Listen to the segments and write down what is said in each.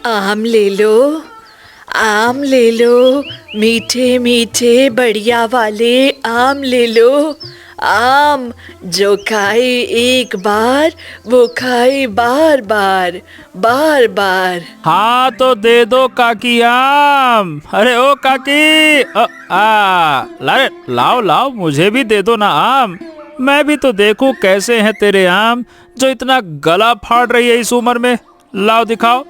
आम ले लो, आम ले लो, मीठे मीठे बढ़िया वाले आम ले लो। आम जो खाए एक बार वो खाए बार बार बार बार। हाँ तो दे दो काकी आम। अरे ओ काकी, लाओ लाओ, मुझे भी दे दो ना आम। मैं भी तो देखूं कैसे हैं तेरे आम जो इतना गला फाड़ रही है इस उम्र में। लाओ दिखाओ।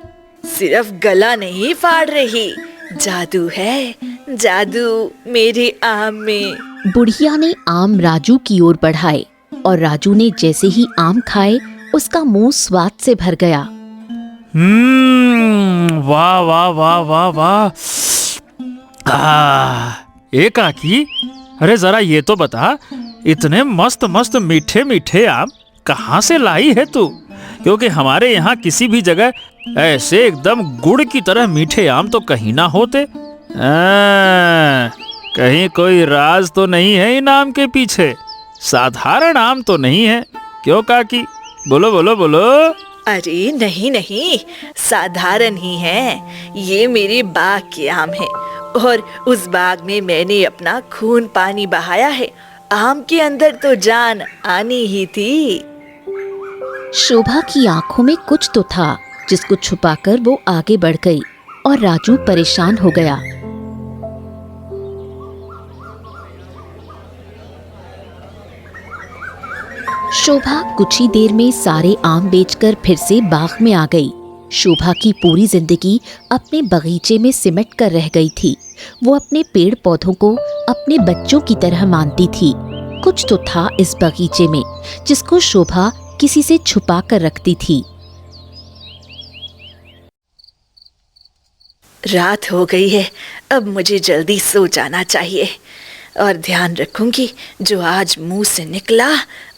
सिर्फ गला नहीं फाड़ रही, जादू है, जादू मेरे आम में। बुढ़िया ने आम राजू की ओर बढ़ाए और राजू ने जैसे ही आम खाए उसका मुंह स्वाद से भर गया। वाह वाह वाह वाह वाह। ए काकी, अरे जरा ये तो बता, इतने मस्त मस्त मीठे मीठे आम कहाँ से लाई है तू? क्योंकि हमारे यहाँ किसी भी जगह ऐसे एकदम गुड़ की तरह मीठे आम तो कहीं ना होते। कहीं कोई राज तो नहीं है इन आम के पीछे? साधारण आम तो नहीं है, क्यों काकी? बोलो बोलो बोलो। अरे नहीं नहीं, साधारण ही है। ये मेरे बाग के आम है और उस बाग में मैंने अपना खून पानी बहाया है। आम के अंदर तो जान आनी ही थी। शोभा की आंखों में कुछ तो था जिसको छुपाकर वो आगे बढ़ गई और राजू परेशान हो गया। शोभा कुछ ही देर में सारे आम बेचकर फिर से बाग में आ गई। शोभा की पूरी जिंदगी अपने बगीचे में सिमट कर रह गई थी। वो अपने पेड़ पौधों को अपने बच्चों की तरह मानती थी। कुछ तो था इस बगीचे में जिसको शोभा किसी से छुपा कर रखती थी। रात हो गई है, अब मुझे जल्दी सो जाना चाहिए और ध्यान रखूंगी जो आज मुंह से निकला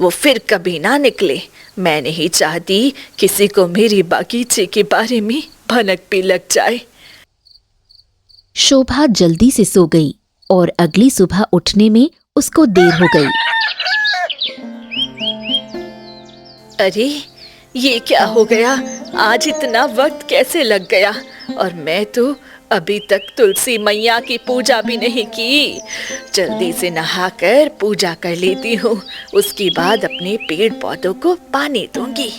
वो फिर कभी ना निकले। मैं नहीं चाहती किसी को मेरे बगीचे के बारे में भनक भी लग जाए। शोभा जल्दी से सो गई और अगली सुबह उठने में उसको देर हो गई। अरे ये क्या हो गया? आज इतना वक्त कैसे लग गया? और मैं तो अभी तक तुलसी मैया की पूजा भी नहीं की। जल्दी से नहाकर पूजा कर लेती हूँ, उसके बाद अपने पेड़ पौधों को पानी दूंगी।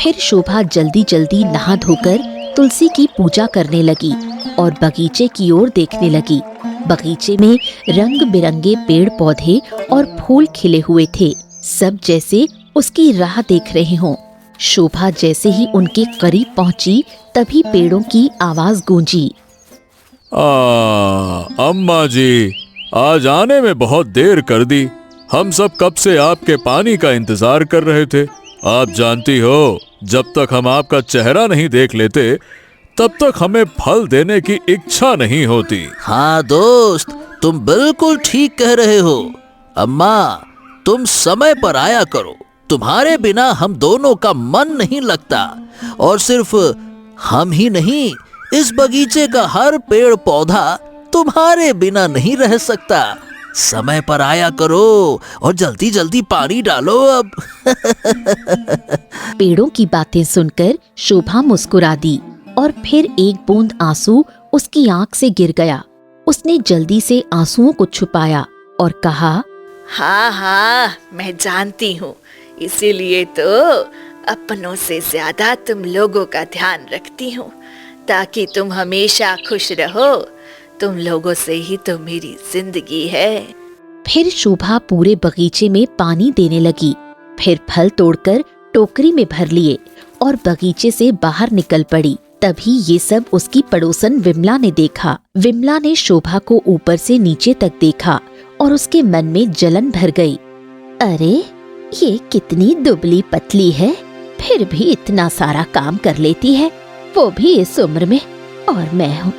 फिर शोभा जल्दी जल्दी नहा धोकर तुलसी की पूजा करने लगी और बगीचे की ओर देखने लगी। बगीचे में रंग बिरंगे पेड़ पौधे और फूल खिले हुए थे, सब जैसे उसकी राह देख रहे हों। शोभा जैसे ही उनके करीब पहुंची तभी पेड़ों की आवाज गूंजी। अम्मा जी, आज आने में बहुत देर कर दी। हम सब कब से आपके पानी का इंतजार कर रहे थे। आप जानती हो, जब तक हम आपका चेहरा नहीं देख लेते तब तक हमें फल देने की इच्छा नहीं होती। हाँ दोस्त, तुम बिल्कुल ठीक कह रहे हो। अम्मा, तुम समय पर आया करो। तुम्हारे बिना हम दोनों का मन नहीं लगता। और सिर्फ हम ही नहीं, इस बगीचे का हर पेड़ पौधा तुम्हारे बिना नहीं रह सकता। समय पर आया करो और जल्दी जल्दी पानी डालो अब। पेड़ों की बातें सुनकर शोभा मुस्कुरा दी और फिर एक बूंद आंसू उसकी आंख से गिर गया। उसने जल्दी से आंसुओं को छुपाया और कहा, हाँ हाँ, मैं जानती हूँ, इसीलिए तो अपनों से ज्यादा तुम लोगों का ध्यान रखती हूँ, ताकि तुम हमेशा खुश रहो। तुम लोगों से ही तो मेरी जिंदगी है। फिर शोभा पूरे बगीचे में पानी देने लगी, फिर फल तोड़कर टोकरी में भर लिए और बगीचे से बाहर निकल पड़ी। तभी ये सब उसकी पड़ोसन विमला ने देखा। विमला ने शोभा को ऊपर से नीचे तक देखा और उसके मन में जलन भर गई। अरे ये कितनी दुबली पतली है, फिर भी इतना सारा काम कर लेती है, वो भी इस उम्र में। और मैं हूँ,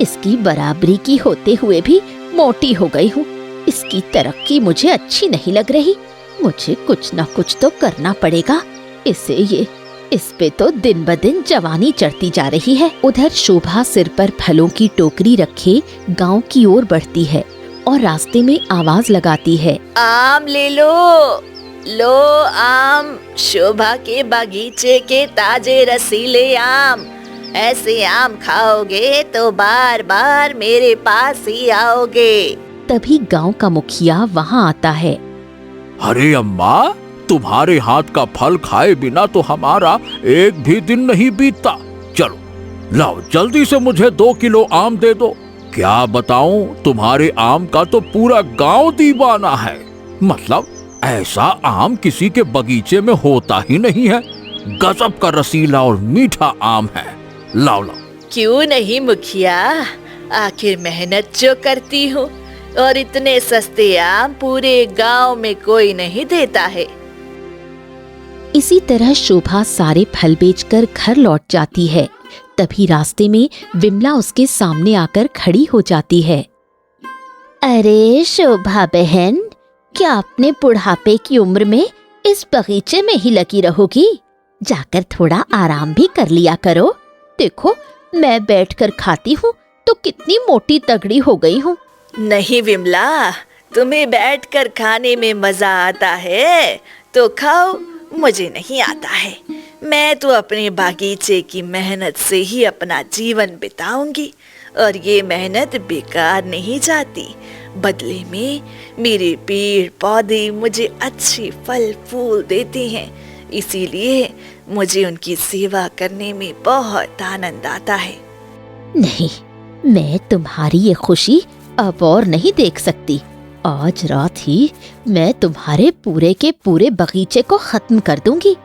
इसकी बराबरी की होते हुए भी मोटी हो गई हूँ। इसकी तरक्की मुझे अच्छी नहीं लग रही। मुझे कुछ न कुछ तो करना पड़ेगा, इसे ये इस पे तो दिन ब दिन जवानी चढ़ती जा रही है। उधर शोभा सिर पर फलों की टोकरी रखे गांव की ओर बढ़ती है और रास्ते में आवाज लगाती है, आम ले लो, लो आम, शोभा के बगीचे के ताजे रसीले आम। ऐसे आम खाओगे तो बार बार मेरे पास ही आओगे। तभी गांव का मुखिया वहां आता है। अरे अम्मा, तुम्हारे हाथ का फल खाए बिना तो हमारा एक भी दिन नहीं बीतता। चलो लाओ, जल्दी से मुझे 2 किलो आम दे दो। क्या बताऊं, तुम्हारे आम का तो पूरा गांव दीवाना है। मतलब ऐसा आम किसी के बगीचे में होता ही नहीं है। गजब का रसीला और मीठा आम है। लाओ लाओ। क्यों नहीं मुखिया, आखिर मेहनत जो करती हूँ और इतने सस्ते आम पूरे गांव में कोई नहीं देता है। इसी तरह शोभा सारे फल बेचकर घर लौट जाती है। तभी रास्ते में विमला उसके सामने आकर खड़ी हो जाती है। अरे शोभा बहन, क्या अपने बुढ़ापे की उम्र में इस बगीचे में ही लगी रहोगी? जाकर थोड़ा आराम भी कर लिया करो। देखो, मैं बैठकर खाती हूँ तो कितनी मोटी तगड़ी हो गई हूँ। नहीं विमला, तुम्हें बैठकर खाने में मजा आता है तो खाओ, मुझे नहीं आता है। मैं तो अपने बागीचे की मेहनत से ही अपना जीवन बिताऊंगी और ये मेहनत बेकार नहीं जाती। बदले में मेरे पेड़ पौधे मुझे अच्छे फल फूल देते हैं, इसीलिए मुझे उनकी सेवा करने में बहुत आनंद आता है। नहीं, मैं तुम्हारी ये खुशी अब और नहीं देख सकती। आज रात ही मैं तुम्हारे पूरे के पूरे बगीचे को खत्म कर दूंगी।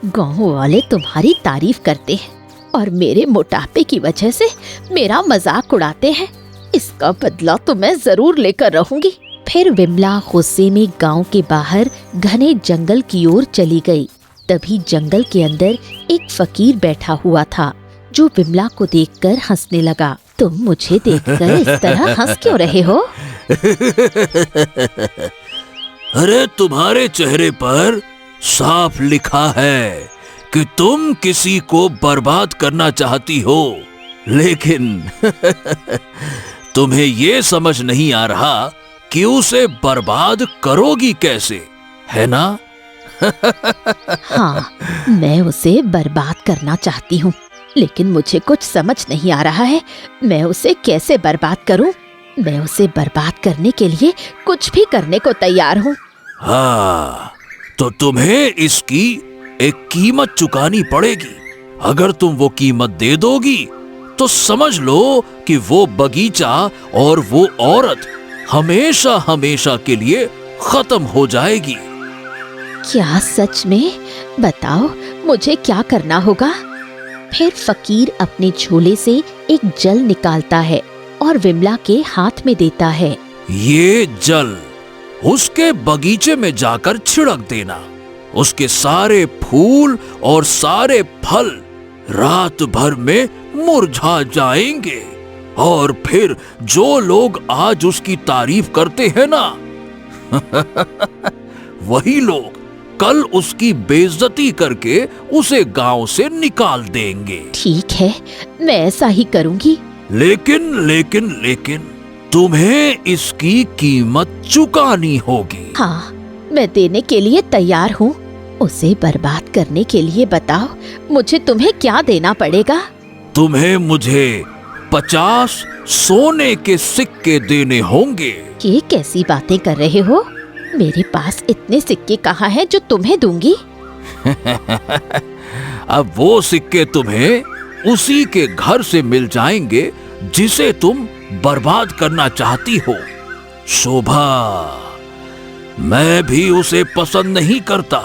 गांव वाले तुम्हारी तारीफ करते हैं और मेरे मोटापे की वजह से मेरा मजाक उड़ाते हैं। इसका बदला तो मैं जरूर लेकर रहूंगी। फिर विमला गुस्से में गांव के बाहर घने जंगल की ओर चली गई। तभी जंगल के अंदर एक फकीर बैठा हुआ था, जो विमला को देखकर हंसने लगा। तुम मुझे देखकर इस तरह हंस क्यों रहे हो? अरे तुम्हारे चेहरे पर साफ लिखा है कि तुम किसी को बर्बाद करना चाहती हो, लेकिन तुम्हें ये समझ नहीं आ रहा कि उसे बर्बाद करोगी कैसे, है ना? हाँ, मैं उसे बर्बाद करना चाहती हूँ, लेकिन मुझे कुछ समझ नहीं आ रहा है मैं उसे कैसे बर्बाद करूँ। मैं उसे बर्बाद करने के लिए कुछ भी करने को तैयार हूँ। हाँ, तो तुम्हें इसकी एक कीमत चुकानी पड़ेगी। अगर तुम वो कीमत दे दोगी तो समझ लो कि वो बगीचा और वो औरत हमेशा हमेशा के लिए खत्म हो जाएगी। क्या सच में? बताओ, मुझे क्या करना होगा? फिर फकीर अपने झोले से एक जल निकालता है और विमला के हाथ में देता है। ये जल उसके बगीचे में जाकर छिड़क देना। उसके सारे फूल और सारे फल रात भर में मुरझा जाएंगे और फिर जो लोग आज उसकी तारीफ करते हैं ना वही लोग कल उसकी बेइज्जती करके उसे गांव से निकाल देंगे। ठीक है, मैं ऐसा ही करूंगी। लेकिन तुम्हें इसकी कीमत चुकानी होगी। हाँ, मैं देने के लिए तैयार हूँ। उसे बर्बाद करने के लिए बताओ, मुझे तुम्हें क्या देना पड़ेगा? तुम्हें मुझे 50 सोने के सिक्के देने होंगे। ये कैसी बातें कर रहे हो? मेरे पास इतने सिक्के कहाँ हैं जो तुम्हें दूंगी? अब वो सिक्के तुम्हें उसी के घर से मिल जाएंगे जिसे तुम बर्बाद करना चाहती हो। शोभा, मैं भी उसे पसंद नहीं करता।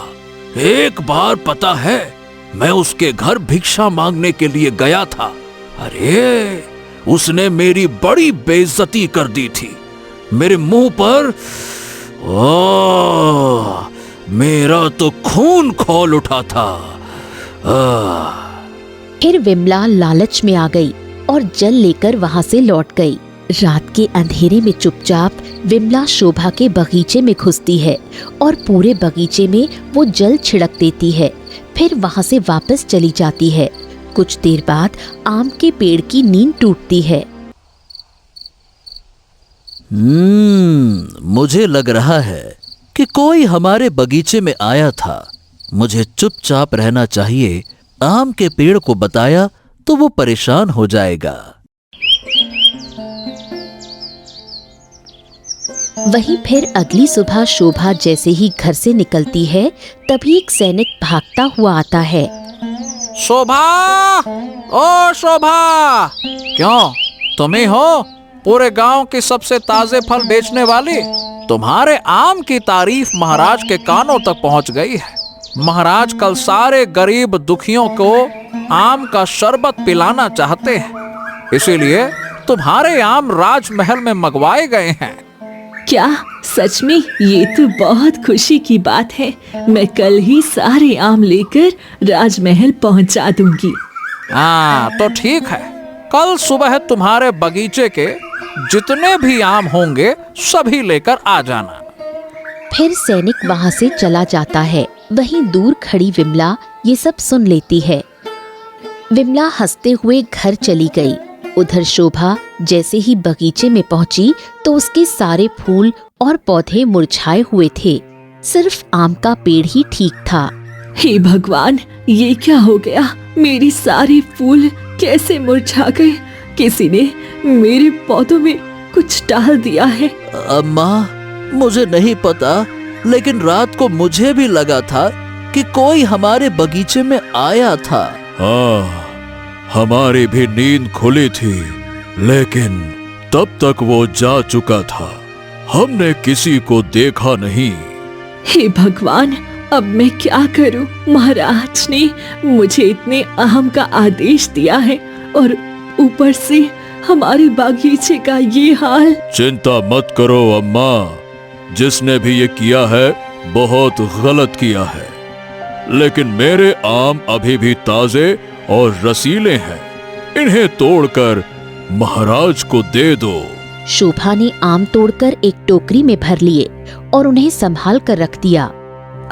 एक बार पता है, मैं उसके घर भिक्षा मांगने के लिए गया था। अरे, उसने मेरी बड़ी बेइज्जती कर दी थी। मेरे मुंह पर मेरा तो खून खौल उठा था। फिर विमला लालच में आ गई और जल लेकर वहां से लौट गई। रात के अंधेरे में चुपचाप विमला शोभा के बगीचे में घुसती है और पूरे बगीचे में वो जल छिड़क देती है। फिर वहां से वापस चली जाती है। कुछ देर बाद आम के पेड़ की नींद टूटती है। मुझे लग रहा है कि कोई हमारे बगीचे में आया था। मुझे चुपचाप रहना चाहिए। आम के पेड़ को बताया तो वो परेशान हो जाएगा। वहीं फिर अगली सुबह शोभा जैसे ही घर से निकलती है, तभी एक सैनिक भागता हुआ आता है। शोभा, ओ शोभा, क्यों तुम ही हो पूरे गांव की सबसे ताजे फल बेचने वाली? तुम्हारे आम की तारीफ महाराज के कानों तक पहुंच गई है। महाराज कल सारे गरीब दुखियों को आम का शरबत पिलाना चाहते हैं, इसीलिए तुम्हारे आम राजमहल में मंगवाए गए हैं। क्या सच में? ये तो बहुत खुशी की बात है। मैं कल ही सारे आम लेकर राजमहल पहुंचा दूंगी। हाँ तो ठीक है, कल सुबह तुम्हारे बगीचे के जितने भी आम होंगे सभी लेकर आ जाना। फिर सैनिक वहां से चला जाता है। वहीं दूर खड़ी विमला ये सब सुन लेती है। विमला हंसते हुए घर चली गई। उधर शोभा जैसे ही बगीचे में पहुंची तो उसके सारे फूल और पौधे मुरझाए हुए थे। सिर्फ आम का पेड़ ही ठीक था। हे भगवान, ये क्या हो गया? मेरी सारी फूल कैसे मुरझा गए? किसी ने मेरे पौधों में कुछ डाल दिया है। अम्मा, मुझे नहीं पता, लेकिन रात को मुझे भी लगा था कि कोई हमारे बगीचे में आया था। हाँ, हमारी भी नींद खुली थी, लेकिन तब तक वो जा चुका था। हमने किसी को देखा नहीं। हे भगवान, अब मैं क्या करूं? महाराज ने मुझे इतने आम का आदेश दिया है और ऊपर से हमारे बागीचे का ये हाल। चिंता मत करो अम्मा, जिसने भी ये किया है बहुत गलत किया है, लेकिन मेरे आम अभी भी ताजे और रसीले हैं। इन्हें तोड़कर महाराज को दे दो। शोभा ने आम तोड़कर एक टोकरी में भर लिए और उन्हें संभाल कर रख दिया।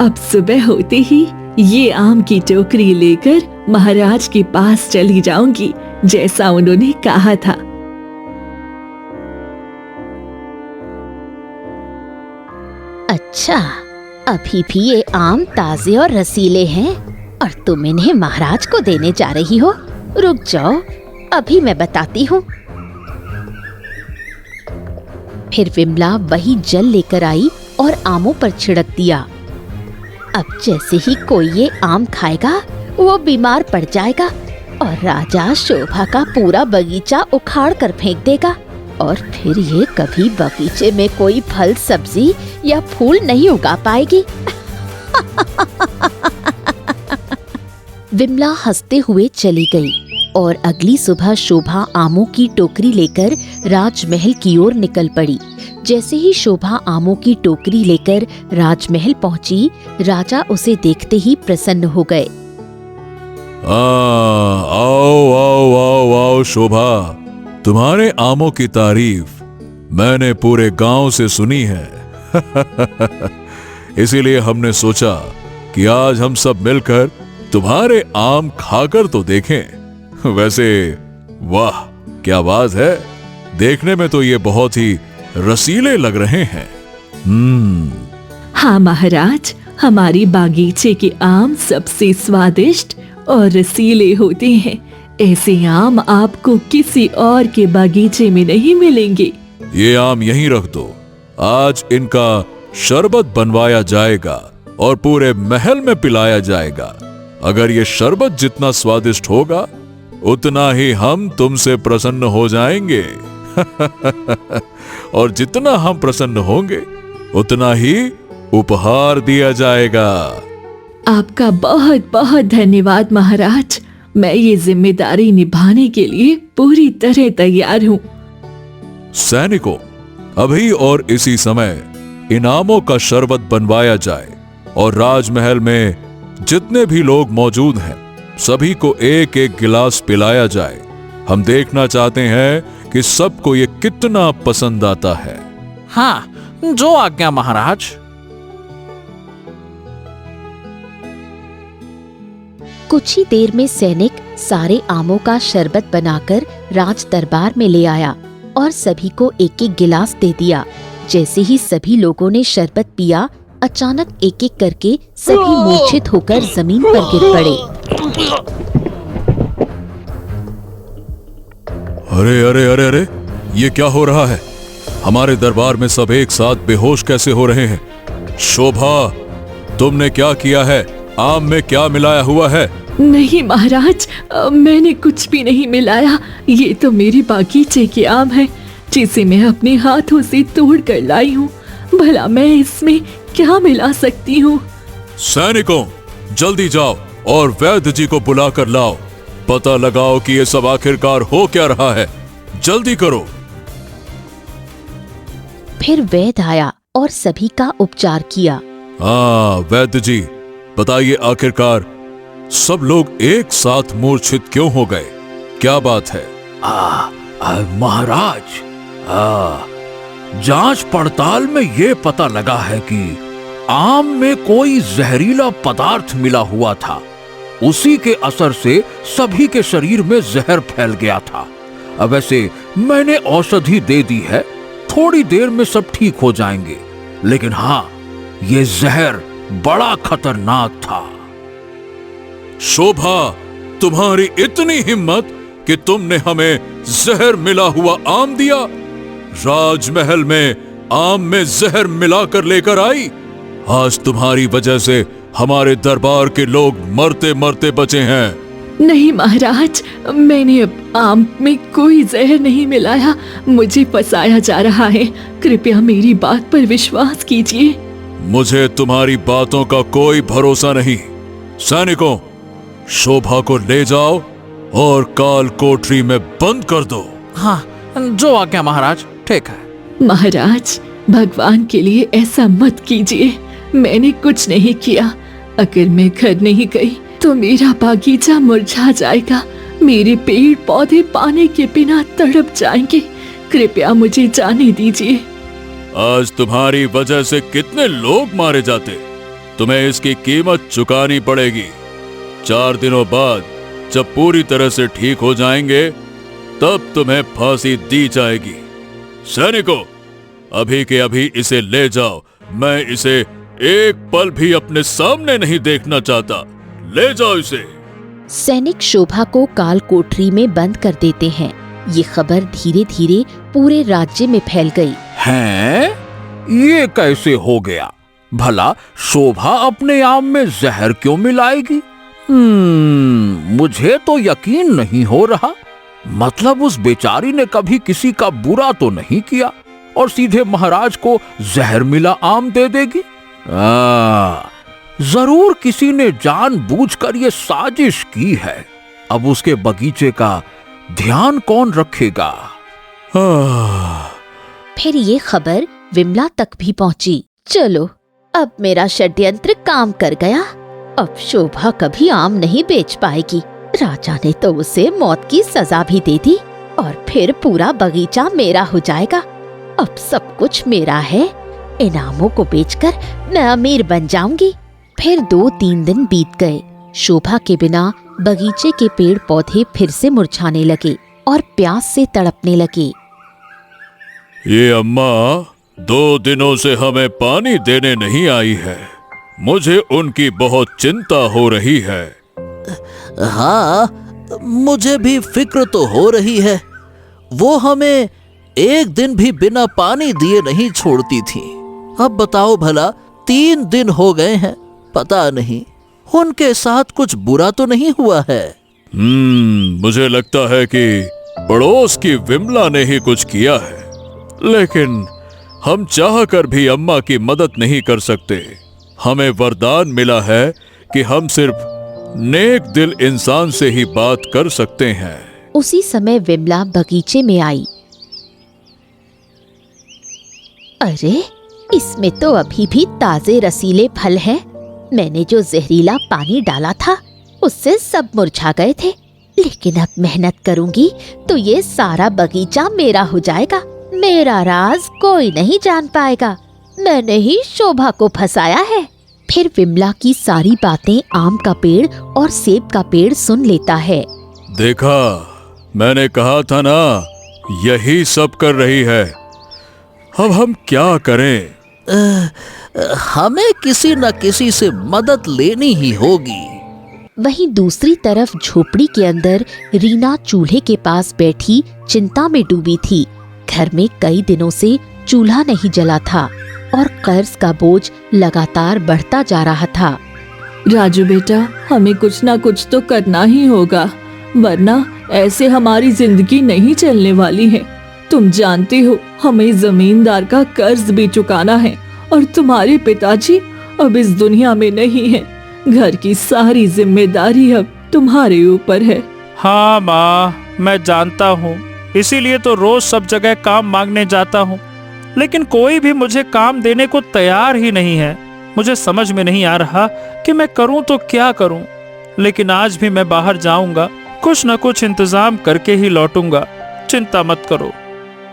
अब सुबह होते ही ये आम की टोकरी लेकर महाराज के पास चली जाऊंगी, जैसा उन्होंने कहा था। अच्छा, अभी भी ये आम ताजे और रसीले हैं और तुम इन्हें महाराज को देने जा रही हो? रुक जाओ, अभी मैं बताती हूँ। फिर विमला वही जल लेकर आई और आमों पर छिड़क दिया। अब जैसे ही कोई ये आम खाएगा वो बीमार पड़ जाएगा और राजा शोभा का पूरा बगीचा उखाड़ कर फेंक देगा और फिर ये कभी बगीचे में कोई फल, सब्जी या फूल नहीं उगा पाएगी। विमला हंसते हुए चली गई और अगली सुबह शोभा आमों की टोकरी लेकर राजमहल की ओर निकल पड़ी। जैसे ही शोभा आमों की टोकरी लेकर राजमहल पहुंची, राजा उसे देखते ही प्रसन्न हो गए। आओ आओ आओ आओ शोभा, तुम्हारे आमों की तारीफ मैंने पूरे गांव से सुनी है। इसीलिए हमने सोचा कि आज हम सब मिलकर तुम्हारे आम खाकर तो देखें। वैसे वाह, क्या आवाज है! देखने में तो ये बहुत ही रसीले लग रहे हैं। हाँ महाराज, हमारी बागीचे के आम सबसे स्वादिष्ट और रसीले होते हैं। ऐसे आम आपको किसी और के बागीचे में नहीं मिलेंगे। ये आम यहीं रख दो, आज इनका शरबत बनवाया जाएगा और पूरे महल में पिलाया जाएगा। अगर ये शरबत जितना स्वादिष्ट होगा, उतना ही हम तुमसे प्रसन्न हो जाएंगे। और जितना हम प्रसन्न होंगे, उतना ही उपहार दिया जाएगा। आपका बहुत बहुत धन्यवाद महाराज। मैं ये जिम्मेदारी निभाने के लिए पूरी तरह तैयार हूँ। सैनिकों, अभी और इसी समय इनामों का शरबत बनवाया जाए और राजमहल में जितने भी लोग मौजूद हैं, सभी को एक एक गिलास पिलाया जाए। हम देखना चाहते हैं कि सबको ये कितना पसंद आता है। हाँ, जो आज्ञा महाराज। कुछ ही देर में सैनिक सारे आमों का शरबत बनाकर राज दरबार में ले आया और सभी को एक एक गिलास दे दिया। जैसे ही सभी लोगों ने शरबत पिया, अचानक एक एक करके सभी मूर्छित होकर जमीन पर गिर पड़े। अरे अरे अरे अरे, ये क्या हो रहा है? हमारे दरबार में सब एक साथ बेहोश कैसे हो रहे हैं? शोभा, तुमने क्या किया है? आम में क्या मिलाया हुआ है? नहीं महाराज, मैंने कुछ भी नहीं मिलाया। ये तो मेरी बागीचे के आम है, जिसे मैं अपने हाथों से तोड़ कर लाई हूँ। भला मैं इसमें क्या मिला सकती हूँ? सैनिकों, जल्दी जाओ और वैद्य जी को बुला कर लाओ। पता लगाओ कि ये सब आखिरकार हो क्या रहा है। जल्दी करो। फिर वैद्य आया और सभी का उपचार किया। हाँ वैद्य जी, बताइए आखिरकार सब लोग एक साथ मूर्छित क्यों हो गए? क्या बात है? महाराज, जांच पड़ताल में ये पता लगा है कि आम में कोई जहरीला पदार्थ मिला हुआ था। उसी के असर से सभी के शरीर में जहर फैल गया था। अब वैसे मैंने औषधि दे दी है, थोड़ी देर में सब ठीक हो जाएंगे, लेकिन हाँ, ये जहर बड़ा खतरनाक था। शोभा, तुम्हारी इतनी हिम्मत कि तुमने हमें जहर मिला हुआ आम दिया? राजमहल में आम में जहर मिलाकर लेकर आई? आज तुम्हारी वजह से हमारे दरबार के लोग मरते मरते बचे हैं। नहीं महाराज, मैंने अब आम में कोई जहर नहीं मिलाया। मुझे फंसाया जा रहा है। कृपया मेरी बात पर विश्वास कीजिए। मुझे तुम्हारी बातों का कोई भरोसा नहीं। सैनिकों, शोभा को ले जाओ और काल कोठरी में बंद कर दो। हाँ, जो आज्ञा महाराज। ठीक है। महाराज, भगवान के लिए ऐसा मत कीजिए। मैंने कुछ नहीं किया। अगर मैं घर नहीं गई तो मेरा बागीचा मुरझा जाएगा। मेरे पेड़ पौधे पानी के बिना तड़प जाएंगे। कृपया मुझे जाने दीजिए। आज तुम्हारी वजह से कितने लोग मारे जाते, तुम्हें इसकी कीमत चुकानी पड़ेगी। 4 दिनों बाद जब पूरी तरह से ठीक हो जाएंगे, तब तुम्हें फांसी दी जाएगी। सैनिकों, अभी के अभी इसे ले जाओ। मैं इसे एक पल भी अपने सामने नहीं देखना चाहता। ले जाओ इसे। सैनिक शोभा को काल कोठरी में बंद कर देते हैं। ये खबर धीरे धीरे पूरे राज्य में फैल गई। हैं? ये कैसे हो गया? भला शोभा अपने आम में जहर क्यों मिलाएगी? मुझे तो यकीन नहीं हो रहा। मतलब उस बेचारी ने कभी किसी का बुरा तो नहीं किया और सीधे महाराज को जहर मिला आम दे देगी। जरूर किसी ने जानबूझकर ये साजिश की है। अब उसके बगीचे का ध्यान कौन रखेगा? फिर ये खबर विमला तक भी पहुंची। चलो, अब मेरा षड्यंत्र काम कर गया। अब शोभा कभी आम नहीं बेच पाएगी। राजा ने तो उसे मौत की सजा भी दे दी और फिर पूरा बगीचा मेरा हो जाएगा। अब सब कुछ मेरा है। इन आमों को बेचकर मैं अमीर बन जाऊंगी। फिर 2-3 दिन बीत गए। शोभा के बिना बगीचे के पेड़ पौधे फिर से मुरझाने लगे और प्यास से तड़पने लगे। ये अम्मा 2 दिनों से हमें पानी देने नहीं आई है। मुझे उनकी बहुत चिंता हो रही है। हाँ, मुझे भी फिक्र तो हो रही है। वो हमें एक दिन भी बिना पानी दिए नहीं छोड़ती थी। अब बताओ भला, 3 दिन हो गए हैं। पता नहीं उनके साथ कुछ बुरा तो नहीं हुआ है। मुझे लगता है कि पड़ोस की विमला ने ही कुछ किया है, लेकिन हम चाहकर भी अम्मा की मदद नहीं कर सकते। हमें वरदान मिला है कि हम सिर्फ नेक दिल इंसान से ही बात कर सकते हैं। उसी समय विमला बगीचे में आई। अरे, इसमें तो अभी भी ताजे रसीले फल हैं। मैंने जो जहरीला पानी डाला था उससे सब मुरझा गए थे, लेकिन अब मेहनत करूंगी तो ये सारा बगीचा मेरा हो जाएगा। मेरा राज कोई नहीं जान पाएगा। मैंने ही शोभा को फंसाया है। फिर विमला की सारी बातें आम का पेड़ और सेब का पेड़ सुन लेता है। देखा, मैंने कहा था ना, यही सब कर रही है। अब हम क्या करें? हमें किसी न किसी से मदद लेनी ही होगी। वहीं दूसरी तरफ झोपड़ी के अंदर रीना चूल्हे के पास बैठी चिंता में डूबी थी। घर में कई दिनों से चूल्हा नहीं जला था और कर्ज का बोझ लगातार बढ़ता जा रहा था। राजू बेटा, हमें कुछ ना कुछ तो करना ही होगा, वरना ऐसे हमारी जिंदगी नहीं चलने वाली है। तुम जानते हो, हमें जमींदार का कर्ज भी चुकाना है और तुम्हारे पिताजी अब इस दुनिया में नहीं है। घर की सारी जिम्मेदारी अब तुम्हारे ऊपर है। हाँ माँ, मैं जानता हूँ, इसीलिए तो रोज सब जगह काम मांगने जाता हूँ, लेकिन कोई भी मुझे काम देने को तैयार ही नहीं है। मुझे समझ में नहीं आ रहा कि मैं करूँ तो क्या करूँ, लेकिन आज भी मैं बाहर जाऊंगा, कुछ न कुछ इंतजाम करके ही लौटूंगा। चिंता मत करो।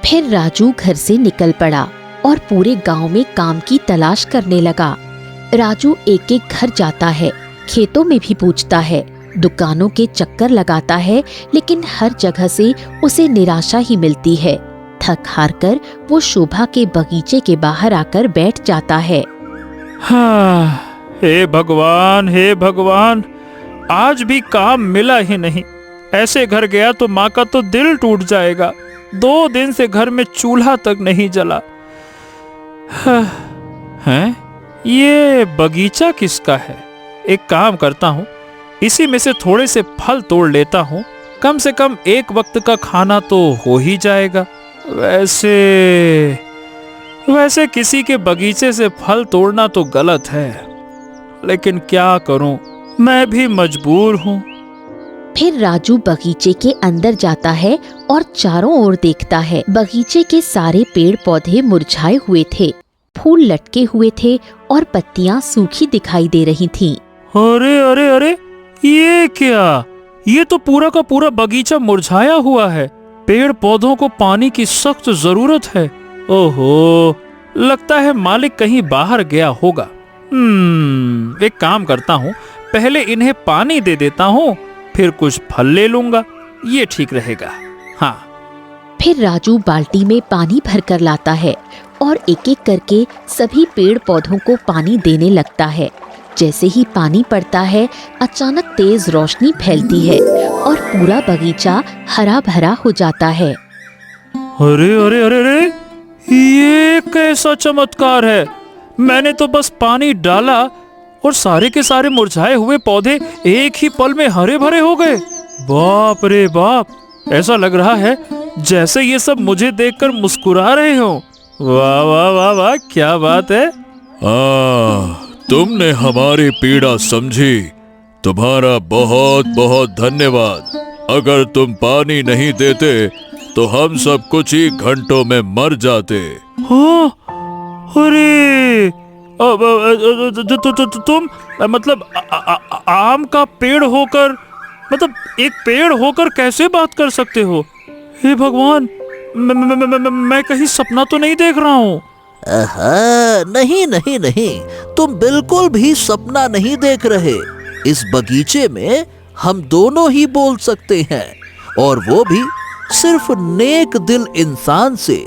फिर राजू घर से निकल पड़ा और पूरे गांव में काम की तलाश करने लगा। राजू एक एक घर जाता है, खेतों में भी पूछता है, दुकानों के चक्कर लगाता है, लेकिन हर जगह से उसे निराशा ही मिलती है। थक हार कर वो शोभा के बगीचे के बाहर आकर बैठ जाता है। हाँ, हे भगवान, आज भी काम मिला ही नहीं। ऐसे घर गया तो माँ का तो दिल टूट जाएगा। 2 दिन से घर में चूल्हा तक नहीं जला। हैं? ये बगीचा किसका है? एक काम करता हूँ, इसी में से थोड़े से फल तोड़ लेता हूँ, कम से कम एक वक्त का खाना तो हो ही जाएगा। वैसे किसी के बगीचे से फल तोड़ना तो गलत है, लेकिन क्या करूं, मैं भी मजबूर हूं। फिर राजू बगीचे के अंदर जाता है और चारों ओर देखता है। बगीचे के सारे पेड़ पौधे मुरझाए हुए थे, फूल लटके हुए थे और पत्तियां सूखी दिखाई दे रही थीं। अरे अरे अरे, ये क्या? ये तो पूरा का पूरा बगीचा मुरझाया हुआ है। पेड़ पौधों को पानी की सख्त जरूरत है। ओहो, लगता है मालिक कहीं बाहर गया होगा। एक काम करता हूँ, पहले इन्हें पानी दे देता हूँ, फिर कुछ फल ले लूंगा, ये ठीक रहेगा। हाँ। फिर राजू बाल्टी में पानी भरकर लाता है और एक एक करके सभी पेड़ पौधों को पानी देने लगता है। जैसे ही पानी पड़ता है, अचानक तेज रोशनी फैलती है और पूरा बगीचा हरा भरा हो जाता है। अरे अरे अरे अरे, ये कैसा चमत्कार है! मैंने तो बस पानी डाला और सारे के सारे मुरझाए हुए पौधे एक ही पल में हरे भरे हो गए। बाप रे बाप, ऐसा लग रहा है जैसे ये सब मुझे देखकर मुस्कुरा रहे हो। वाह वाह वाह वाह, क्या बात है! तुमने हमारी पीड़ा समझी, तुम्हारा बहुत बहुत धन्यवाद। अगर तुम पानी नहीं देते तो हम सब कुछ ही घंटों में मर जाते। हाँ, अरे तुम मतलब आम का पेड़ होकर, मतलब एक पेड़ होकर कैसे बात कर सकते हो? हे भगवान, मैं कहीं सपना तो नहीं देख रहा हूँ? नहीं नहीं नहीं, तुम बिल्कुल भी सपना नहीं देख रहे। इस बगीचे में हम दोनों ही बोल सकते हैं, और वो भी सिर्फ नेक दिल इंसान से,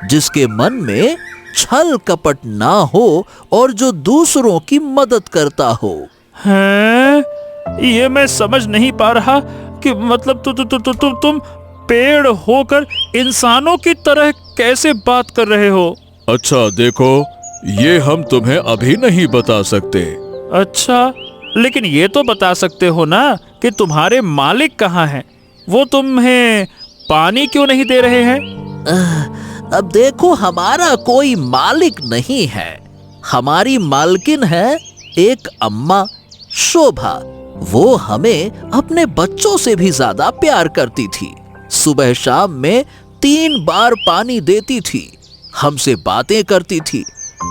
जिसके मन में छल कपट ना हो और जो दूसरों की मदद करता हो। हैं? ये मैं समझ नहीं पा रहा कि मतलब तुम पेड़ होकर इंसानों की तरह कैसे बात कर रहे हो? अच्छा देखो, ये हम तुम्हें अभी नहीं बता सकते। अच्छा, लेकिन ये तो बता सकते हो ना कि तुम्हारे मालिक कहाँ हैं? वो तुम्हें पानी क्यों नहीं दे रहे हैं? अब देखो, हमारा कोई मालिक नहीं है। हमारी मालकिन है एक अम्मा, शोभा। वो हमें अपने बच्चों से भी ज्यादा प्यार करती थी। सुबह शाम में 3 बार पानी देती थी, हमसे बातें करती थी,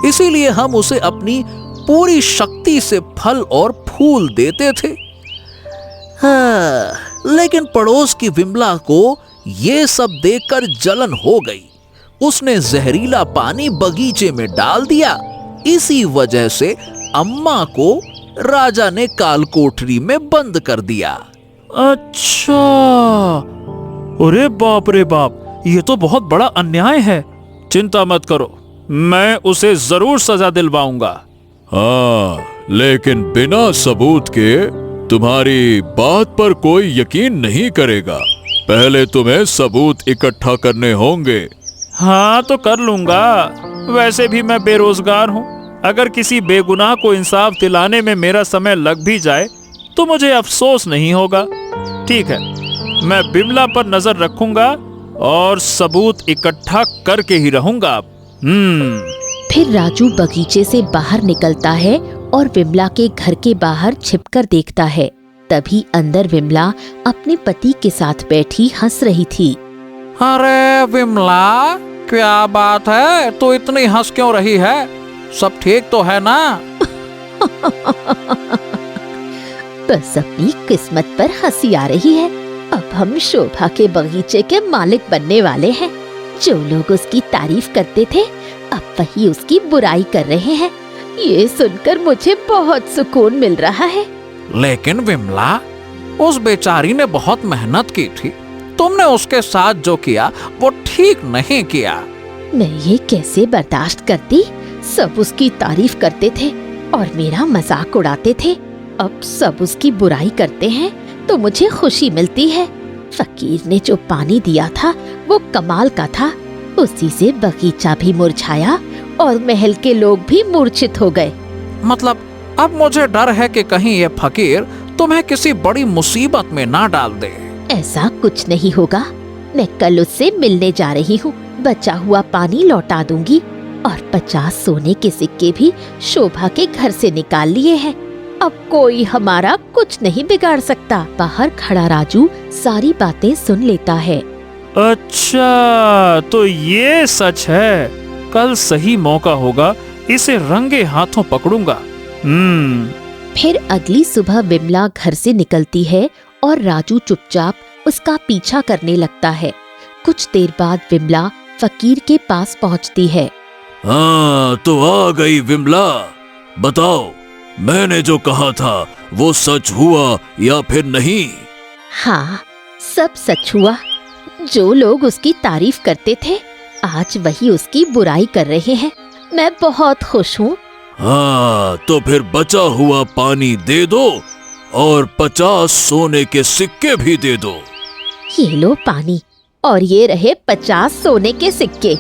इसीलिए हम उसे अपनी पूरी शक्ति से फल और फूल देते थे। हाँ, लेकिन पड़ोस की विमला को ये सब देखकर जलन हो गई। उसने जहरीला पानी बगीचे में डाल दिया। इसी वजह से अम्मा को राजा ने कालकोठरी में बंद कर दिया। अच्छा, अरे बाप रे बाप, ये तो बहुत बड़ा अन्याय है। चिंता मत करो, मैं उसे जरूर सजा दिलवाऊंगा। हाँ, लेकिन बिना सबूत के तुम्हारी बात पर कोई यकीन नहीं करेगा। पहले तुम्हें सबूत इकट्ठा करने होंगे। हाँ तो कर लूंगा, वैसे भी मैं बेरोजगार हूँ। अगर किसी बेगुनाह को इंसाफ दिलाने में मेरा समय लग भी जाए तो मुझे अफसोस नहीं होगा। ठीक है, मैं बिमला पर नजर रखूंगा और सबूत इकट्ठा करके ही रहूंगा। फिर राजू बगीचे से बाहर निकलता है और विमला के घर के बाहर छिपकर देखता है। तभी अंदर विमला अपने पति के साथ बैठी हंस रही थी। अरे विमला, क्या बात है, तू इतनी हंस क्यों रही है? सब ठीक तो है ना? बस अपनी किस्मत पर हंसी आ रही है। अब हम शोभा के बगीचे के मालिक बनने वाले हैं। जो लोग उसकी तारीफ करते थे, अब वही उसकी बुराई कर रहे हैं। ये सुनकर मुझे बहुत सुकून मिल रहा है। लेकिन विमला, उस बेचारी ने बहुत मेहनत की थी। तुमने उसके साथ जो किया वो ठीक नहीं किया। मैं ये कैसे बर्दाश्त करती? सब उसकी तारीफ करते थे और मेरा मजाक उड़ाते थे। अब सब उसकी बुराई करते हैं तो मुझे खुशी मिलती है। फकीर ने जो पानी दिया था वो कमाल का था। उसी से बगीचा भी मुरझाया और महल के लोग भी मूर्छित हो गए। मतलब अब मुझे डर है कि कहीं ये फकीर तुम्हें किसी बड़ी मुसीबत में ना डाल दे। ऐसा कुछ नहीं होगा। मैं कल उससे मिलने जा रही हूँ। बचा हुआ पानी लौटा दूंगी और 50 सोने के सिक्के भी शोभा के घर से निकाल लिए हैं। अब कोई हमारा कुछ नहीं बिगाड़ सकता। बाहर खड़ा राजू सारी बातें सुन लेता है। अच्छा, तो ये सच है। कल सही मौका होगा, इसे रंगे हाथों पकड़ूंगा। फिर अगली सुबह विमला घर से निकलती है और राजू चुपचाप उसका पीछा करने लगता है। कुछ देर बाद विमला फकीर के पास पहुंचती है। हाँ, तो आ गई विमला। बताओ, मैंने जो कहा था वो सच हुआ या फिर नहीं? हाँ, सब सच हुआ। जो लोग उसकी तारीफ करते थे, आज वही उसकी बुराई कर रहे हैं। मैं बहुत खुश हूँ। हाँ, तो फिर बचा हुआ पानी दे दो और 50 सोने के सिक्के भी दे दो। ये लो पानी और ये रहे 50 सोने के सिक्के।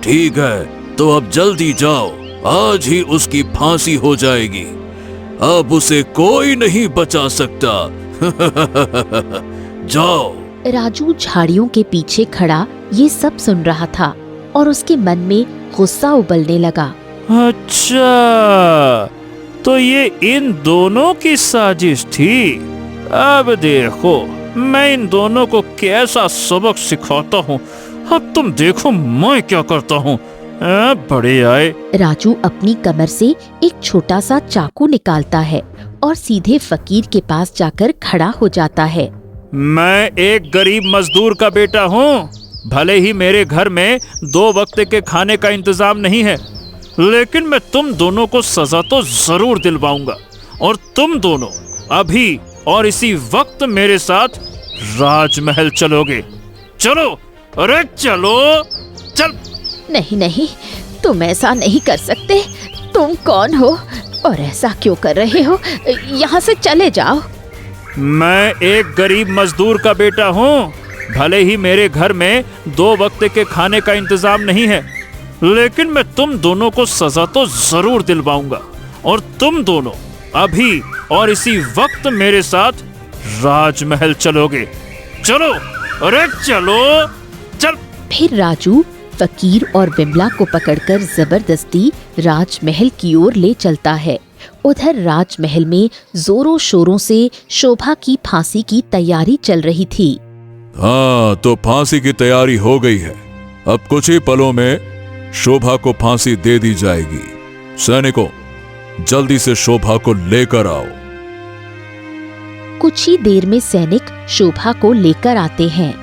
ठीक है, तो अब जल्दी जाओ, आज ही उसकी फांसी हो जाएगी। अब उसे कोई नहीं बचा सकता। जाओ। राजू झाड़ियों के पीछे खड़ा ये सब सुन रहा था और उसके मन में गुस्सा उबलने लगा। अच्छा, तो ये इन दोनों की साजिश थी। अब देखो मैं इन दोनों को कैसा सबक सिखाता हूँ। अब तुम देखो मैं क्या करता हूँ। बड़े आए। राजू अपनी कमर से एक छोटा सा चाकू निकालता है और सीधे फकीर के पास जाकर खड़ा हो जाता है। मैं एक गरीब मजदूर का बेटा हूँ। भले ही मेरे घर में 2 वक्त के खाने का इंतजाम नहीं है, लेकिन मैं तुम दोनों को सजा तो जरूर दिलवाऊंगा और तुम दोनों अभी और इसी वक्त मेरे साथ राजमहल चलोगे। चलो, अरे चलो, चल। नहीं नहीं, तुम ऐसा नहीं कर सकते। तुम कौन हो और ऐसा क्यों कर रहे हो? यहाँ से चले जाओ। मैं एक गरीब मजदूर का बेटा हूँ। भले ही मेरे घर में 2 वक्त के खाने का इंतजाम नहीं है, लेकिन मैं तुम दोनों को सजा तो जरूर दिलवाऊंगा और तुम दोनों अभी और इसी वक्त मेरे साथ राजमहल चलोगे। चलो, अरे चलो, चल। फिर राजू फकीर और विमला को पकड़कर जबरदस्ती राजमहल की ओर ले चलता है। उधर राजमहल में जोरों शोरों से शोभा की फांसी की तैयारी चल रही थी। हाँ, तो फांसी की तैयारी हो गई है। अब कुछ ही पलों में शोभा को फांसी दे दी जाएगी। सैनिकों, जल्दी से शोभा को लेकर आओ। कुछ ही देर में सैनिक शोभा को लेकर आते हैं।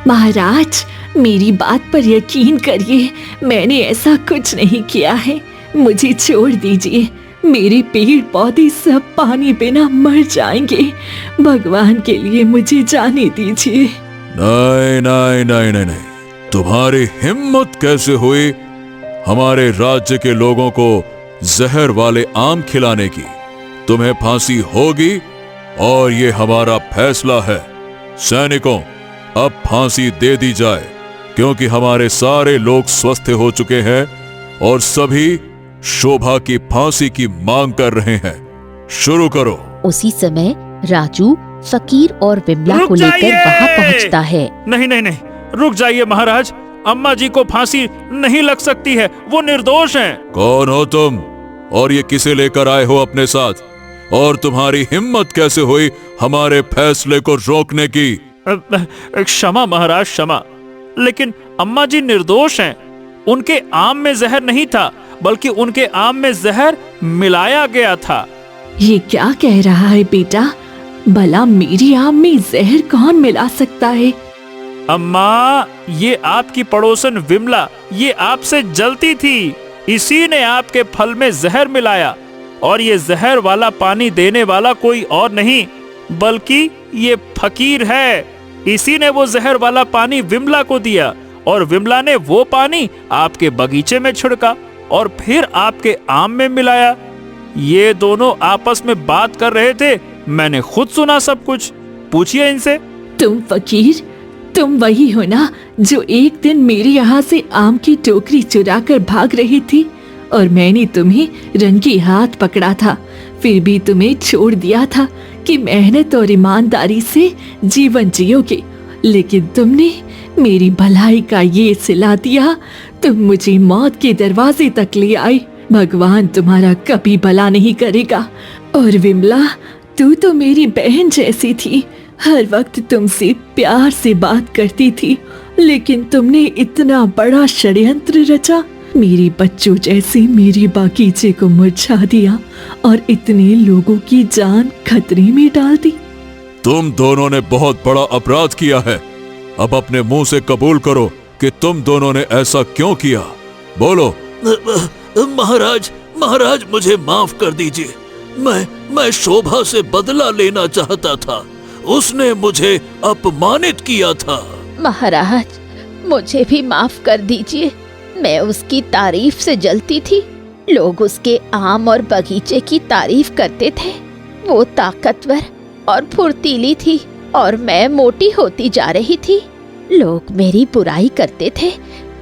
महाराज, मेरी बात पर यकीन करिए, मैंने ऐसा कुछ नहीं किया है। मुझे छोड़ दीजिए, मेरे पेड़ पौधे सब पानी बिना मर जाएंगे। भगवान के लिए मुझे जाने दीजिए। नहीं नहीं नहीं नहीं नहीं, तुम्हारी हिम्मत कैसे हुई हमारे राज्य के लोगों को जहर वाले आम खिलाने की? तुम्हें फांसी होगी और ये हमारा फैसला है। सैनिकों, अब फांसी दे दी जाए, क्योंकि हमारे सारे लोग स्वस्थ हो चुके हैं और सभी शोभा की फांसी की मांग कर रहे हैं। शुरू करो। उसी समय राजू फकीर और विमला रुक को लेकर जाइए! वहां पहुंचता है। नहीं नहीं नहीं, रुक जाइए महाराज, अम्मा जी को फांसी नहीं लग सकती है, वो निर्दोष हैं। कौन हो तुम और ये किसे लेकर आए हो अपने साथ? और तुम्हारी हिम्मत कैसे हुई हमारे फैसले को रोकने की? क्षमा महाराज, क्षमा, लेकिन अम्मा जी निर्दोष हैं। उनके आम में जहर नहीं था, बल्कि उनके आम में जहर मिलाया गया था। ये क्या कह रहा है बेटा? भला मेरी आम में जहर कौन मिला सकता है? अम्मा, ये आपकी पड़ोसन विमला, ये आपसे जलती थी, इसी ने आपके फल में जहर मिलाया। और ये जहर वाला पानी देने वाला कोई और नहीं, बल्कि ये फकीर है। इसी ने वो जहर वाला पानी विमला को दिया और विमला ने वो पानी आपके बगीचे में छिड़का और फिर आपके आम में मिलाया। ये दोनों आपस में बात कर रहे थे, मैंने खुद सुना सब कुछ। पूछिए इनसे। तुम फकीर, तुम वही हो ना जो एक दिन मेरे यहाँ से आम की टोकरी चुरा कर भाग रही थी और मैंने तुम्हें रंगी हाथ पकड़ा था, फिर भी तुम्हें छोड़ दिया था कि मेहनत और ईमानदारी से जीवन जियोगे, लेकिन तुमने मेरी भलाई का ये सिला दिया। तुम मुझे मौत के दरवाजे तक ले आई। भगवान तुम्हारा कभी भला नहीं करेगा। और विमला, तू तो मेरी बहन जैसी थी, हर वक्त तुमसे प्यार से बात करती थी, लेकिन तुमने इतना बड़ा षड्यंत्र रचा, मेरे बच्चों जैसे मेरे बागीचे को मुरझा दिया और इतने लोगों की जान खतरे में डाल दी। तुम दोनों ने बहुत बड़ा अपराध किया है। अब अपने मुंह से कबूल करो कि तुम दोनों ने ऐसा क्यों किया। बोलो। महाराज, महाराज मुझे माफ कर दीजिए। मैं शोभा से बदला लेना चाहता था, उसने मुझे अपमानित किया था। महाराज, मुझे भी माफ कर दीजिए। मैं उसकी तारीफ से जलती थी। लोग उसके आम और बगीचे की तारीफ करते थे। वो ताकतवर और फुर्तीली थी और मैं मोटी होती जा रही थी। लोग मेरी बुराई करते थे।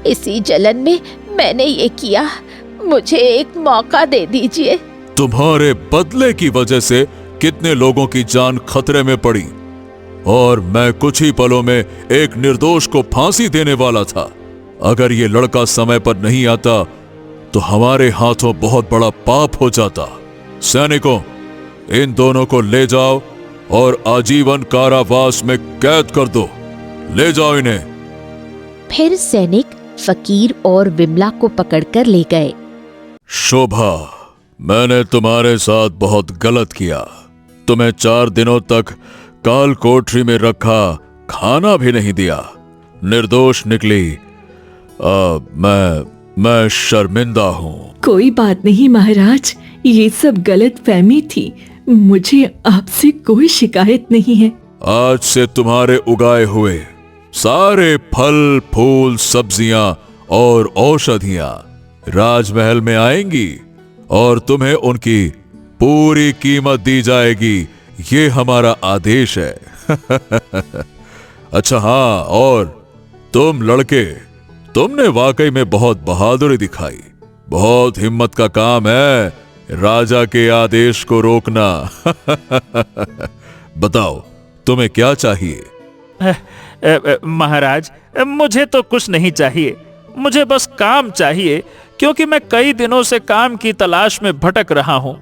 इसी जलन में मैंने ये किया। मुझे एक मौका दे दीजिए। तुम्हारे बदले की वजह से कितने लोगों की जान खतरे में पड़ी और मैं कुछ ही पलों में एक निर्दोष को फांसी देने वाला था। अगर ये लड़का समय पर नहीं आता तो हमारे हाथों बहुत बड़ा पाप हो जाता। सैनिकों, इन दोनों को ले जाओ और आजीवन कारावास में कैद कर दो। ले जाओ इन्हें। फिर सैनिक फकीर और विमला को पकड़कर ले गए। शोभा, मैंने तुम्हारे साथ बहुत गलत किया। तुम्हें 4 दिनों तक काल कोठरी में रखा, खाना भी नहीं दिया। निर्दोष निकली। मैं शर्मिंदा हूँ। कोई बात नहीं महाराज, ये सब गलत फहमी थी। मुझे आपसे कोई शिकायत नहीं है। आज से तुम्हारे उगाए हुए सारे फल, फूल, सब्जियां और औषधियां राजमहल में आएंगी और तुम्हें उनकी पूरी कीमत दी जाएगी। ये हमारा आदेश है। अच्छा हाँ, और तुम लड़के, तुमने वाकई में बहुत बहादुरी दिखाई। बहुत हिम्मत का काम है राजा के आदेश को रोकना। बताओ, तुम्हें क्या चाहिए? महाराज, मुझे तो कुछ नहीं चाहिए, मुझे बस काम चाहिए, क्योंकि मैं कई दिनों से काम की तलाश में भटक रहा हूँ।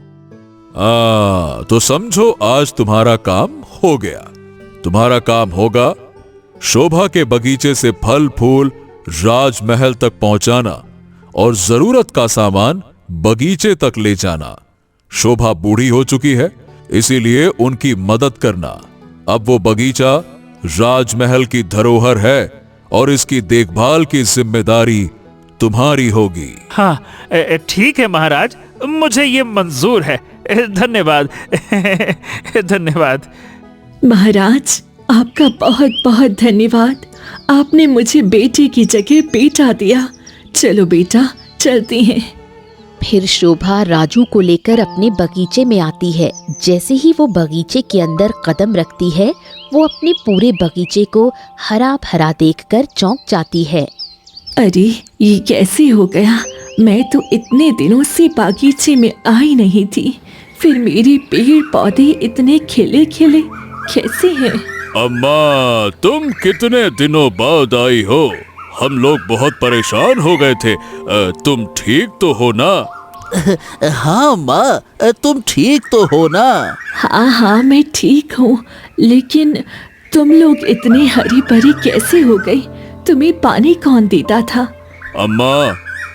तो समझो आज तुम्हारा काम हो गया। तुम्हारा काम होगा शोभा के बगीचे से फल फूल राजमहल तक पहुंचाना और जरूरत का सामान बगीचे तक ले जाना। शोभा बूढ़ी हो चुकी है, इसीलिए उनकी मदद करना। अब वो बगीचा राजमहल की धरोहर है और इसकी देखभाल की जिम्मेदारी तुम्हारी होगी। हाँ, ठीक है महाराज, मुझे ये मंजूर है। धन्यवाद। धन्यवाद। महाराज, आपका बहुत बहुत धन्यवाद। आपने मुझे बेटे की जगह बेटा दिया। चलो बेटा, चलती हैं। फिर शोभा राजू को लेकर अपने बगीचे में आती है। जैसे ही वो बगीचे के अंदर कदम रखती है, वो अपने पूरे बगीचे को हरा भरा देखकर चौंक जाती है। अरे, ये कैसे हो गया? मैं तो इतने दिनों से बागीचे में आई नहीं थी, फिर मेरे पेड़ पौधे इतने खिले खिले कैसे हैं? अम्मा, तुम कितने दिनों बाद आई हो? हम लोग बहुत परेशान हो गए थे। तुम ठीक तो हो ना? हाँ माँ, तुम ठीक तो हो ना? हाँ हाँ, मैं ठीक हूँ, लेकिन तुम लोग इतने हरी भरी कैसे हो गई? तुम्हें पानी कौन देता था? अम्मा,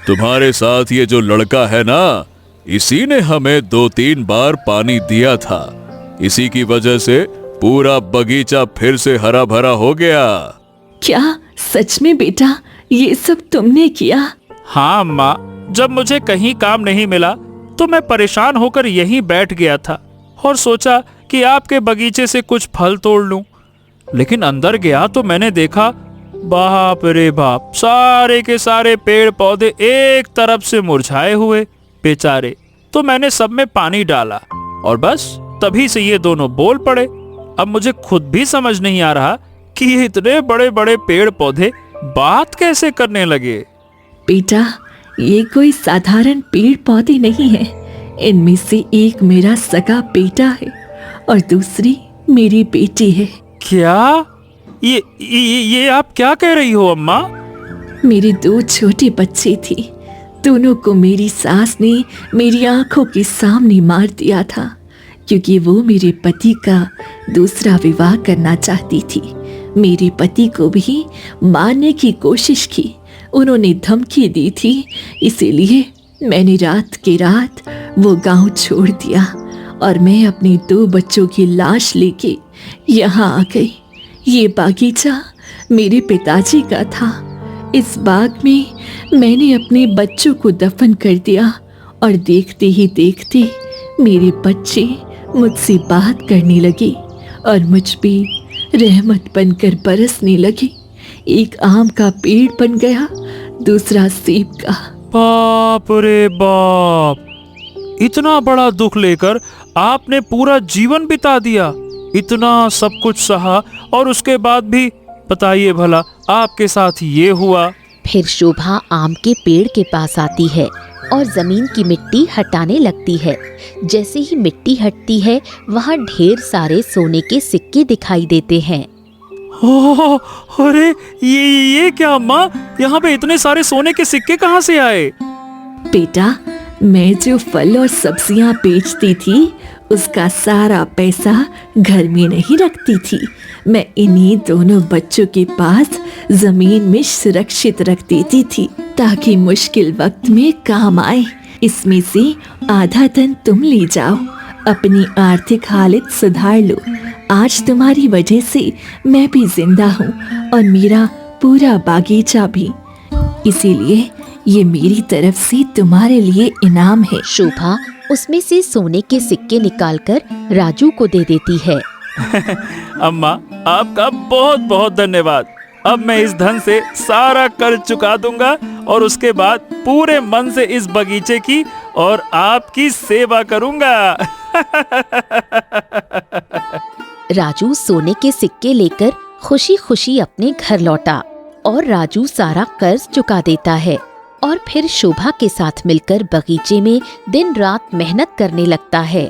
तुम्हारे साथ ये जो लड़का है ना, इसी ने हमें 2-3 बार पानी दिया था। इसी की वजह से पूरा बगीचा फिर से हरा भरा हो गया। क्या सच में बेटा, ये सब तुमने किया? हाँ अम्मा, जब मुझे कहीं काम नहीं मिला तो मैं परेशान होकर यहीं बैठ गया था और सोचा कि आपके बगीचे से कुछ फल तोड़ लूं। लेकिन अंदर गया तो मैंने देखा, बाप रे बाप, सारे के सारे पेड़ पौधे एक तरफ से मुरझाए हुए बेचारे। तो मैंने सब में पानी डाला और बस तभी से ये दोनों बोल पड़े। अब मुझे खुद भी समझ नहीं आ रहा कि ये इतने बड़े बड़े पेड़ पौधे बात कैसे करने लगे। बेटा, ये कोई साधारण पेड़ पौधे नहीं है। इनमें से एक मेरा सगा बेटा है और दूसरी मेरी बेटी है। क्या? ये आप क्या कह रही हो अम्मा? मेरे 2 छोटे बच्चे थे। दोनों को मेरी सास ने मेरी आंखों के सामने मार दिया था, क्योंकि वो मेरे पति का दूसरा विवाह करना चाहती थी। मेरे पति को भी मारने की कोशिश की, उन्होंने धमकी दी थी। इसीलिए मैंने रात के रात वो गांव छोड़ दिया और मैं अपने 2 बच्चों की लाश लेके यहाँ आ गई। ये बागीचा मेरे पिताजी का था। इस बाग में मैंने अपने बच्चों को दफन कर दिया और देखते ही देखते मेरे बच्चे मुझसे बात करने लगे और मुझ पे रहमत बनकर बरसने लगे। एक आम का पेड़ बन गया, दूसरा सेब का। बाप रे बाप, इतना बड़ा दुख लेकर आपने पूरा जीवन बिता दिया, इतना सब कुछ सहा और उसके बाद भी बताइए भला आपके साथ ये हुआ। फिर शोभा आम के पेड़ के पास आती है और जमीन की मिट्टी हटाने लगती है। जैसे ही मिट्टी हटती है, वहाँ ढेर सारे सोने के सिक्के दिखाई देते हैं। ओह, अरे ये क्या अम्मा, यहाँ पे इतने सारे सोने के सिक्के कहाँ से आए? बेटा, मैं जो फल और सब्जियां बेचती थी, उसका सारा पैसा घर में नहीं रखती थी। मैं इन्हीं दोनों बच्चों के पास जमीन में सुरक्षित रख देती थी, ताकि मुश्किल वक्त में काम आए। इसमें से आधा धन तुम ले जाओ, अपनी आर्थिक हालत सुधार लो। आज तुम्हारी वजह से मैं भी जिंदा हूँ और मेरा पूरा बागीचा भी। इसीलिए ये मेरी तरफ से तुम्हारे लिए इनाम है। शोभा उसमें से सोने के सिक्के निकालकर राजू को दे देती है। अम्मा, आपका बहुत बहुत धन्यवाद। अब मैं इस धन से सारा कर्ज चुका दूंगा और उसके बाद पूरे मन से इस बगीचे की और आपकी सेवा करूंगा। राजू सोने के सिक्के लेकर खुशी खुशी अपने घर लौटा और राजू सारा कर्ज चुका देता है और फिर शोभा के साथ मिलकर बगीचे में दिन रात मेहनत करने लगता है।